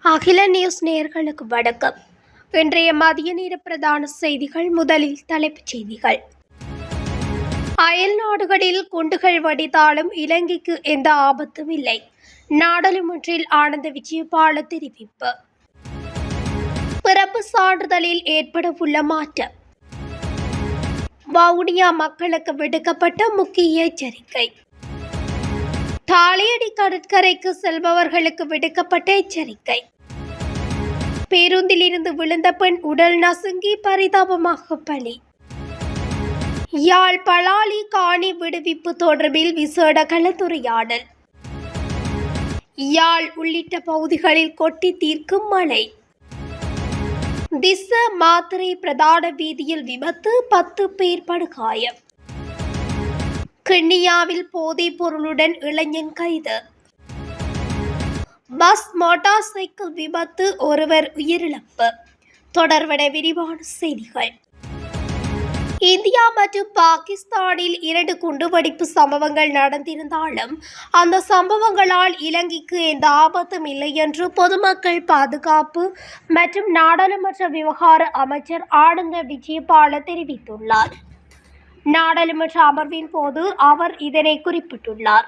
அகில நியூஸ் நேயர்களுக்கு வணக்கம். இன்றைய மதிய நேர பிரதான செய்திகள். முதலில் தலைப்புச் செய்திகள். அயல் நாடுகளில் குண்டுகள் வெடித்தாலும் இலங்கைக்கு எந்த ஆபத்தும் இல்லை. நாடாளுமன்றில் ஆனந்த விஜயபால தெரிவிப்பு. பிறப்பு சான்றிதழில் ஏற்படவுள்ள மாற்றம். வவுனியா மக்களுக்கு விடுக்கப்பட்ட முக்கிய எச்சரிக்கை. தாளியடி கடற்கரைக்கு செல்பவர்களுக்கு விடுக்கப்பட்ட எச்சரிக்கை. பேருந்திலிருந்து விழுந்த பெண் உடல் நசுங்கி பரிதாபமாக பலி. யாழ் பலாலி காணி விடுவிப்பு தொடர்பில் விசேட கலந்துரையாடல். யாழ் உள்ளிட்ட பகுதிகளில் கொட்டி தீர்க்கும் மழை. திஸ்ஸ மாத்தறை பிரதான வீதியில் விபத்து, 10 பேர் படுகாயம். கிண்ணியாவில் போதைப் பொருளுடன் இளைஞன் கைது. பஸ் மோட்டார் சைக்கிள் விபத்து, ஒருவர் உயிரிழப்பு. தொடர்பட விரிவான செய்திகள். இந்தியா மற்றும் பாகிஸ்தானில் 2 குண்டுவெடிப்பு சம்பவங்கள் நடந்திருந்தாலும் அந்த சம்பவங்களால் இலங்கைக்கு எந்த ஆபத்தும் இல்லை என்று பொதுமக்கள் பாதுகாப்பு மற்றும் நாடாளுமன்ற விவகார அமைச்சர் ஆனந்த விஜயபால தெரிவித்துள்ளார். நாடாளுமன்ற அமர்வின் போது அவர் இதனை குறிப்பிட்டுள்ளார்.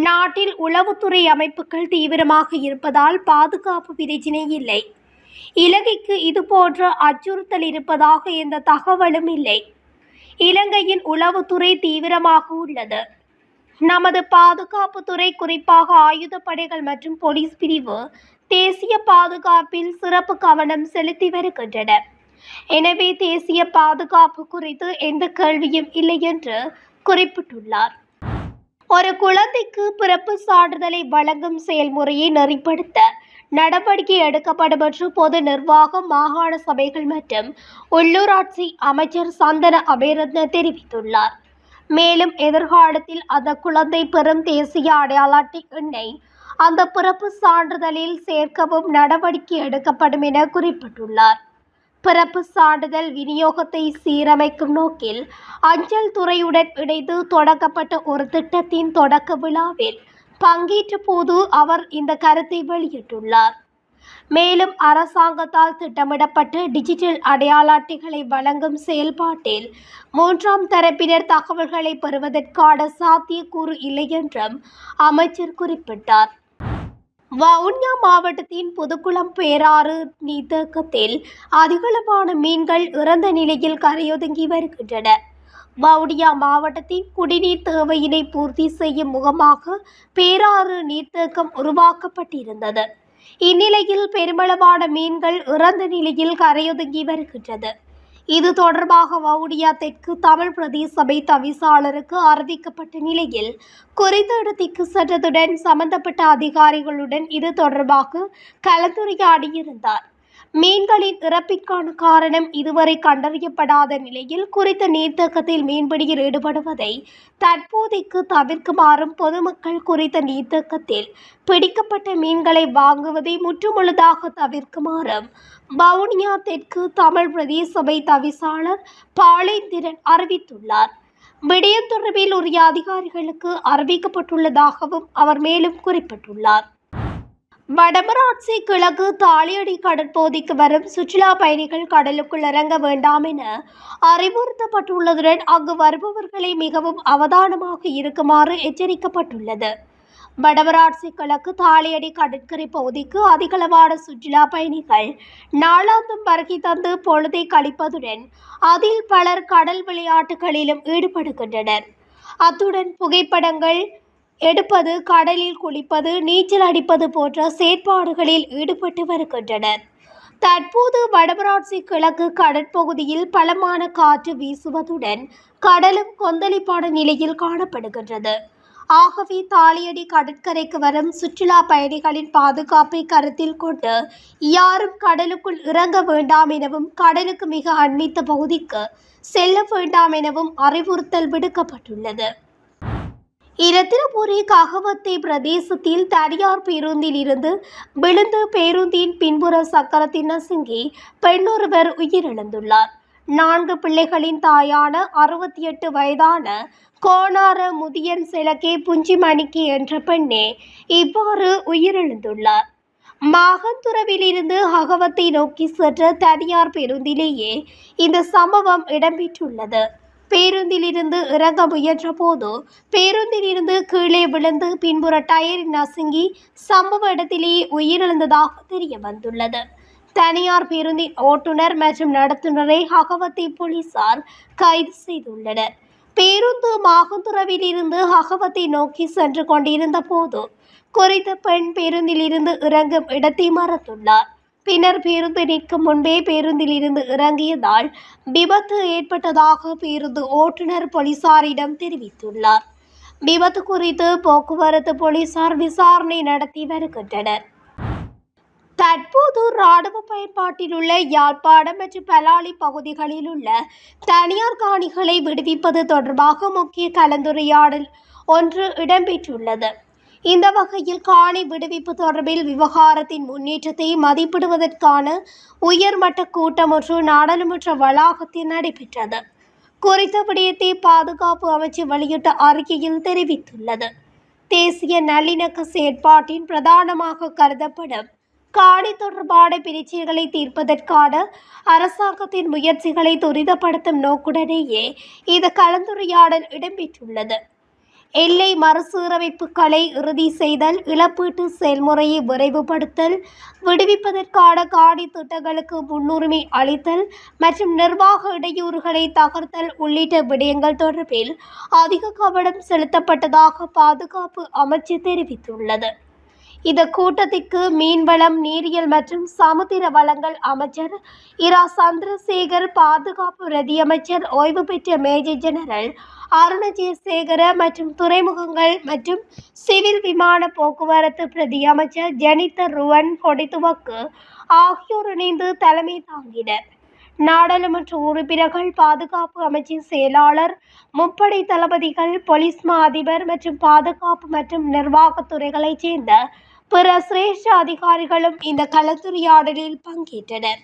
நாட்டில் உளவுத்துறை அமைப்புகள் தீவிரமாக இருப்பதால் பாதுகாப்பு பிரச்சினை இல்லை. இலங்கைக்கு இதுபோன்ற அச்சுறுத்தல் இருப்பதாக எந்த தகவலும் இல்லை. இலங்கையின் உளவுத்துறை தீவிரமாக உள்ளது. நமது பாதுகாப்புத்துறை, குறிப்பாக ஆயுதப்படைகள் மற்றும் போலீஸ் பிரிவு தேசிய பாதுகாப்பில் சிறப்பு கவனம் செலுத்தி வருகின்றன. எனவே தேசிய பாதுகாப்பு குறித்து எந்த கேள்வியும் இல்லை என்று குறிப்பிட்டுள்ளார். ஒரு குழந்தைக்கு பிறப்பு சான்றிதழை வழங்கும் செயல்முறையை நெறிப்படுத்த நடவடிக்கை எடுக்கப்படும் என்று பொது நிர்வாகம், மாகாண சபைகள் மற்றும் உள்ளூராட்சி அமைச்சர் சந்தன அபேரத்ன தெரிவித்துள்ளார். மேலும் எதிர்காலத்தில் அந்த குழந்தை பெறும் தேசிய அடையாள அட்டை எண்ணை அந்த பிறப்பு சான்றிதழில் சேர்க்கவும் நடவடிக்கை எடுக்கப்படும் என குறிப்பிட்டுள்ளார். பிறப்பு சான்றிதழ் விநியோகத்தை சீரமைக்கும் நோக்கில் அஞ்சல் துறையுடன் இணைந்து தொடங்கப்பட்ட ஒரு திட்டத்தின் தொடக்க விழாவில் பங்கேற்ற போது அவர் இந்த கருத்தை வெளியிட்டுள்ளார். மேலும் அரசாங்கத்தால் திட்டமிடப்பட்ட டிஜிட்டல் அடையாள அட்டைகளை வழங்கும் செயல்பாட்டில் 3ஆம் தரப்பினர் தகவல்களை பெறுவதற்கான சாத்தியக்கூறு இல்லை என்றும் அமைச்சர் குறிப்பிட்டார். வவுனியா மாவட்டத்தின் புதுக்குளம் பேராறு நீர்த்தேக்கத்தில் அதிகளவான மீன்கள் இறந்த நிலையில் கரையொதுங்கி வருகின்றன. வவுனியா மாவட்டத்தின் குடிநீர் தேவையினை பூர்த்தி செய்யும் முகமாக பேராறு நீர்த்தேக்கம் உருவாக்கப்பட்டிருந்தது. இந்நிலையில் பெருமளவான மீன்கள் இறந்த நிலையில் கரையொதுங்கி வருகின்றது. இது தொடர்பாக வவுனியா தெற்கு தமிழ் பிரதேச சபை தவிசாளருக்கு அறிவிக்கப்பட்ட நிலையில் குறித்த இடத்திற்கு சென்றதுடன் சம்பந்தப்பட்ட அதிகாரிகளுடன் இது தொடர்பாக கலந்துரையாடியிருந்தார். மீன்களின் இறப்பிற்கான காரணம் இதுவரை கண்டறியப்படாத நிலையில் குறித்த நீர்த்தேக்கத்தில் மீன்பிடியில் ஈடுபடுவதை தற்போதைக்கு தவிர்க்குமாறும் பொதுமக்கள் குறித்த நீர்த்தேக்கத்தில் பிடிக்கப்பட்ட மீன்களை வாங்குவதை முற்றுமுழுதாக தவிர்க்குமாறும் வவுனியா தெற்கு தமிழ் பிரதேச சபை தவிசாளர் பாலேந்திரன் அறிவித்துள்ளார். விடயம் தொடர்பில் உரிய அதிகாரிகளுக்கு அறிவிக்கப்பட்டுள்ளதாகவும் அவர் மேலும் குறிப்பிட்டுள்ளார். வடமராட்சி கிழக்கு தாளியடி கடற்பகுதிக்கு வரும் சுற்றுலா பயணிகள் கடலுக்குள் இறங்க வேண்டாம் என அறிவுறுத்தப்பட்டுள்ளதுடன் அங்கு வருபவர்களை மிகவும் அவதானமாக இருக்குமாறு எச்சரிக்கப்பட்டுள்ளது. வடமராட்சி கிழக்கு தாளியடி கடற்கரை பகுதிக்கு அதிகளவான சுற்றுலா பயணிகள் நாளாந்தம் வருகை தந்து பொழுதை கழிப்பதுடன் அதில் பலர் கடல் விளையாட்டுகளிலும் ஈடுபடுகின்றனர். அத்துடன் புகைப்படங்கள் எடுப்பது, கடலில் குளிப்பது, நீச்சல் அடிப்பது போன்ற செயற்பாடுகளில் ஈடுபட்டு வருகின்றனர். தற்போது வடமராட்சி கிழக்கு கடற்பகுதியில் பலமான காற்று வீசுவதுடன் கடலும் கொந்தளிப்பான நிலையில் காணப்படுகின்றது. ஆகவே தாளியடி கடற்கரைக்கு வரும் சுற்றுலா பயணிகளின் பாதுகாப்பை கருத்தில் கொண்டு யாரும் கடலுக்குள் இறங்க வேண்டாம் எனவும் கடலுக்கு மிக அண்மித்த பகுதிக்கு செல்ல வேண்டாம் எனவும் அறிவுறுத்தல் விடுக்கப்பட்டுள்ளது. இரத்தினபுரி ககவத்தை பிரதேசத்தில் தனியார் பேருந்தில் இருந்து விழுந்து பேருந்தின் பின்புற சக்கரத்தின் நசுங்கி பெண்ணொருவர் உயிரிழந்துள்ளார். 4 பிள்ளைகளின் தாயான 68 வயதான கோணார முதியன் செலக்கே புஞ்சிமணிக்கு என்ற பெண்ணே இவ்வாறு உயிரிழந்துள்ளார். மாகந்துரவில் இருந்து அகவத்தை நோக்கி சென்ற தனியார் பேருந்திலேயே இந்த சம்பவம் இடம்பெற்றுள்ளது. பேருந்திலிருந்து இறங்க முயன்ற போது பேருந்தில் இருந்து கீழே விழுந்து பின்புற டயரில் நசுங்கி சம்பவ இடத்திலேயே உயிரிழந்ததாக தெரிய வந்துள்ளது. தனியார் பேருந்தின் ஓட்டுநர் மற்றும் நடத்துனரை அகவத்தை போலீசார் கைது செய்துள்ளனர். பேருந்து மாகந்துரவில் இருந்து அகவத்தை நோக்கி சென்று கொண்டிருந்த போது குறித்த பெண் பேருந்தில் இருந்து இறங்கும் இடத்தை மறந்துள்ளார். பின்னர் பேருந்து நிற்கும் முன்பே பேருந்தில் இருந்து இறங்கியதால் விபத்து ஏற்பட்டதாக பேருந்து ஓட்டுநர் போலீசாரிடம் தெரிவித்துள்ளார். விபத்து குறித்து போக்குவரத்து போலீசார் விசாரணை நடத்தி வருகின்றனர். தற்போது இராணுவ பயன்பாட்டில் உள்ள யாழ்ப்பாணம் மற்றும் பலாலி பகுதிகளில் உள்ள தனியார் காணிகளை விடுவிப்பது தொடர்பாக முக்கிய கலந்துரையாடல் ஒன்று இடம்பெற்றுள்ளது. இந்த வகையில் காணி விடுவிப்பு தொடர்பில் விவகாரத்தின் முன்னேற்றத்தை மதிப்பிடுவதற்கான உயர்மட்ட கூட்டம் ஒன்று நாடாளுமன்ற வளாகத்தில் நடைபெற்றது. குறித்த விடயத்தை பாதுகாப்பு அமைச்சு வெளியிட்ட அறிக்கையில் தெரிவித்துள்ளது. தேசிய நல்லிணக்க செயற்பாட்டின் பிரதானமாக கருதப்படும் காணி தொடர்பான பிரச்சனைகளை தீர்ப்பதற்கான அரசாங்கத்தின் முயற்சிகளை துரிதப்படுத்தும் நோக்குடனேயே இந்த கலந்துரையாடல் இடம்பெற்றுள்ளது. எல்லை மறுசீரமைப்புகளை இறுதி செய்தல், இழப்பீட்டு செயல்முறையை விரைவுபடுத்தல், விடுவிப்பதற்கான காணி திட்டங்களுக்கு முன்னுரிமை அளித்தல் மற்றும் நிர்வாக இடையூறுகளை தகர்த்தல் உள்ளிட்ட விடயங்கள் தொடர்பில் அதிக கவனம் செலுத்தப்பட்டதாக பாதுகாப்பு அமைச்சு தெரிவித்துள்ளது. இந்த கூட்டத்திற்கு மீன்வளம், நீரியல் மற்றும் சமுத்திர வளங்கள் அமைச்சர் இரா சந்திரசேகர், பாதுகாப்பு பிரதியமைச்சர் ஓய்வு பெற்ற மேஜர் ஜெனரல் அருண ஜெயசேகர மற்றும் துறைமுகங்கள் மற்றும் சிவில் விமான போக்குவரத்து பிரதி அமைச்சர் ஜனித ருவன் கொடித்துவக்கு ஆகியோர் இணைந்து தலைமை தாங்கினர். நாடாளுமன்ற உறுப்பினர்கள், பாதுகாப்பு அமைச்சின் செயலாளர், முப்படை தளபதிகள், போலீஸ் மா அதிபர் மற்றும் பாதுகாப்பு மற்றும் நிர்வாகத்துறைகளைச் சேர்ந்த பிற சிரேஷ்ட அதிகாரிகளும் இந்த கலந்துரையாடலில் பங்கேற்றனர்.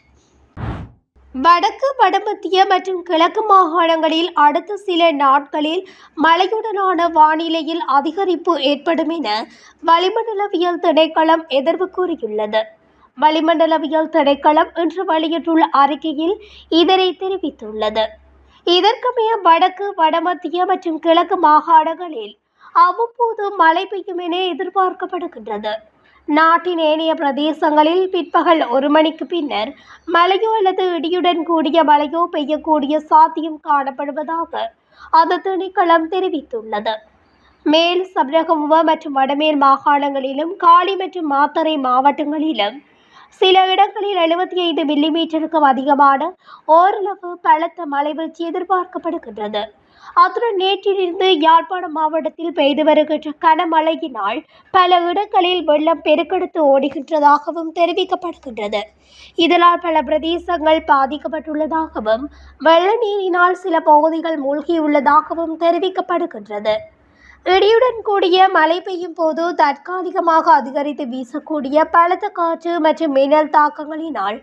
வடக்கு, வடமத்திய மற்றும் கிழக்கு மாகாணங்களில் அடுத்த சில நாட்களில் மழையுடனான வானிலையில் அதிகரிப்பு ஏற்படும் என வளிமண்டலவியல் திணைக்களம் எதிர்வு கூறியுள்ளது. வளிமண்டலவியல் திணைக்களம் இன்று வெளியிட்டுள்ள அறிக்கையில் இதனை தெரிவித்துள்ளது. இதற்கமைய வடக்கு, வடமத்திய மற்றும் கிழக்கு மாகாணங்களில் அவ்வப்போது மழை பெய்யும் என எதிர்பார்க்கப்படுகின்றது. நாட்டின் ஏனைய பிரதேசங்களில் பிற்பகல் 1 மணிக்கு பின்னர் மழையோ அல்லது இடியுடன் கூடிய மழையோ பெய்யக்கூடிய சாத்தியம் காணப்படுவதாக அந்த திணைக்களம் தெரிவித்துள்ளது. மேல் சபரகமுவ மற்றும் வடமேல் மாகாணங்களிலும் காலி மற்றும் மாத்தறை மாவட்டங்களிலும் சில இடங்களில் 75 மில்லிமீட்டருக்கும் அதிகமான ஓரளவு பலத்த மழை வீழ்ச்சி எதிர்பார்க்கப்படுகின்றது. அத்துடன் நேற்றிலிருந்து யாழ்ப்பாணம் மாவட்டத்தில் பெய்து வருகின்ற கனமழையினால் பல இடங்களில் வெள்ளம் பெருக்கெடுத்து ஓடுகின்றதாகவும் தெரிவிக்கப்படுகின்றது. இதனால் பல பிரதேசங்கள் பாதிக்கப்பட்டுள்ளதாகவும் வெள்ள நீரினால் சில பகுதிகள் மூழ்கியுள்ளதாகவும் தெரிவிக்கப்படுகின்றது. இடியுடன் கூடிய மழை பெய்யும் போது தற்காலிகமாக அதிகரித்து வீசக்கூடிய பலத்த காற்று மற்றும் மின்னல் தாக்கங்களினால்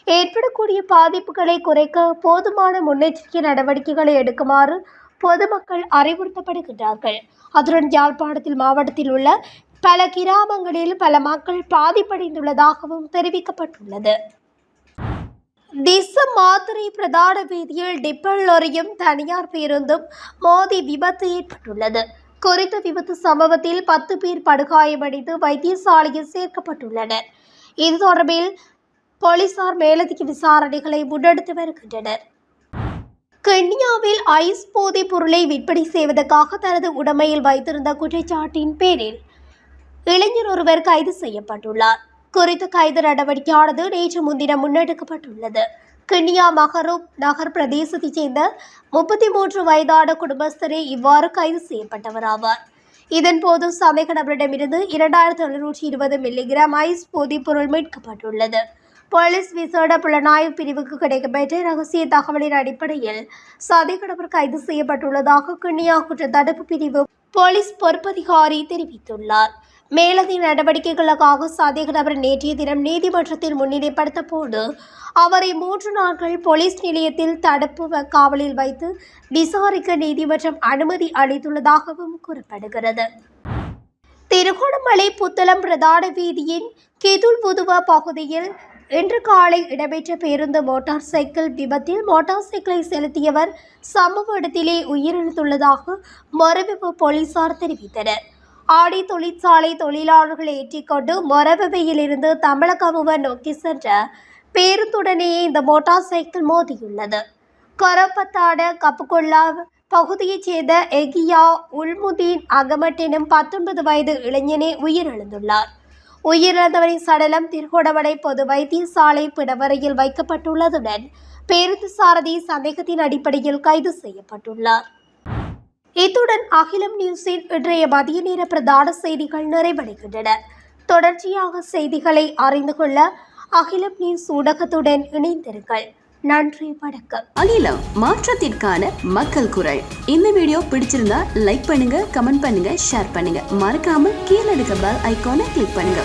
ஏற்படக்கூடிய பாதிப்புகளை குறைக்க போதுமான முன்னெச்சரிக்கை நடவடிக்கைகளை எடுக்குமாறு பொதுமக்கள் அறிவுறுத்தப்படுகின்றார்கள். அதுடன் யாழ்ப்பாணத்தில் மாவட்டத்தில் உள்ள பல கிராமங்களில் பல மக்கள் பாதிப்படைந்துள்ளதாகவும் தெரிவிக்கப்பட்டுள்ளது. திஸ்ஸ மாத்தறை பிரதான வீதியில் டிப்பர் லொரியும் தனியார் பேருந்தும் மோதி விபத்து ஏற்பட்டுள்ளது. குறித்த விபத்து சம்பவத்தில் 10 பேர் படுகாயமடைந்து வைத்தியசாலையில் சேர்க்கப்பட்டுள்ளனர். இது தொடர்பில் போலீசார் மேலதிக விசாரணைகளை முன்னெடுத்து வருகின்றனர். கென்யாவில் ஐஸ் போதைப் பொருளை விற்பனை செய்வதற்காக தனது உடைமையில் வைத்திருந்த குற்றச்சாட்டின் பேரில் இளைஞர் ஒருவர் கைது செய்யப்பட்டுள்ளார். குறித்த கைது நடவடிக்கையானது நேற்று முன்தினம் முன்னெடுக்கப்பட்டுள்ளது. கென்யா மகரூப் நகர் பிரதேசத்தைச் சேர்ந்த 33 வயதான குடும்பஸ்தரே இவ்வாறு கைது செய்யப்பட்டவர் ஆவார். இதன்போது சந்தேக நபரிடமிருந்து 2720 மில்லிகிராம் ஐஸ் போதைப் பொருள் மீட்கப்பட்டுள்ளது. போலீஸ் விசேட புலனாய்வு பிரிவுக்கு கிடைக்கப்பெற்ற ரகசிய தகவலின் அடிப்படையில் சந்தேக நபர் கைது செய்யப்பட்டுள்ளதாக கென்யா குற்ற தடுப்பு பிரிவு போலீஸ் பொறுப்பதிகாரி தெரிவித்துள்ளார். மேலதிக நடவடிக்கைகளுக்காக சந்தேக நபர் நேற்றைய தினம் நீதிமன்றத்தில் முன்னிலைப்படுத்த போது அவரை 3 நாட்கள் போலீஸ் நிலையத்தில் தடுப்பு காவலில் வைத்து விசாரிக்க நீதிமன்றம் அனுமதி அளித்துள்ளதாகவும் கூறப்படுகிறது. திருகோணமலை புத்தளம் பிரதான வீதியின் கிதுல்புதுவ பகுதியில் இன்று காலை இடம்பெற்ற பேருந்து மோட்டார் சைக்கிள் விபத்தில் மோட்டார் சைக்கிளை செலுத்தியவர் சம்பவ இடத்திலே உயிரிழந்துள்ளதாக மொரவெவ போலீசார் தெரிவித்தனர். ஆடி தொழிற்சாலை தொழிலாளர்களை ஏற்றிக்கொண்டு மொரவெவையிலிருந்து தமிழகமுவ நோக்கி சென்ற பேருந்துடனேயே இந்த மோட்டார் சைக்கிள் மோதியுள்ளது. கரப்பத்தாட கப்புகொள்ளா பகுதியைச் சேர்ந்த எகியா உல்முதீன் அகமட் எனும் 19 வயது இளைஞனே உயிரிழந்துள்ளார். உயிரிழந்தவரின் சடலம் திருகோணமலை பொது வைத்தியசாலை பிணவரையில் வைக்கப்பட்டுள்ளதுடன் பேருந்து சாரதி சந்தேகத்தின் அடிப்படையில் கைது செய்யப்பட்டுள்ளார். இத்துடன் அகிலம் நியூஸின் இன்றைய மதிய நேர பிரதான செய்திகள் நிறைவடைகின்றன. தொடர்ச்சியாக செய்திகளை அறிந்து கொள்ள அகிலம் நியூஸ் ஊடகத்துடன் இணைந்திருங்கள். நன்றி, வணக்கம். அகிலம், மாற்றத்திற்கான மக்கள் குரல். இந்த வீடியோ பிடிச்சிருந்தா லைக் பண்ணுங்க, கமெண்ட் பண்ணுங்க, ஷேர் பண்ணுங்க. மறக்காம கீழே இருக்க பெல் ஐகானை கிளிக் பண்ணுங்க.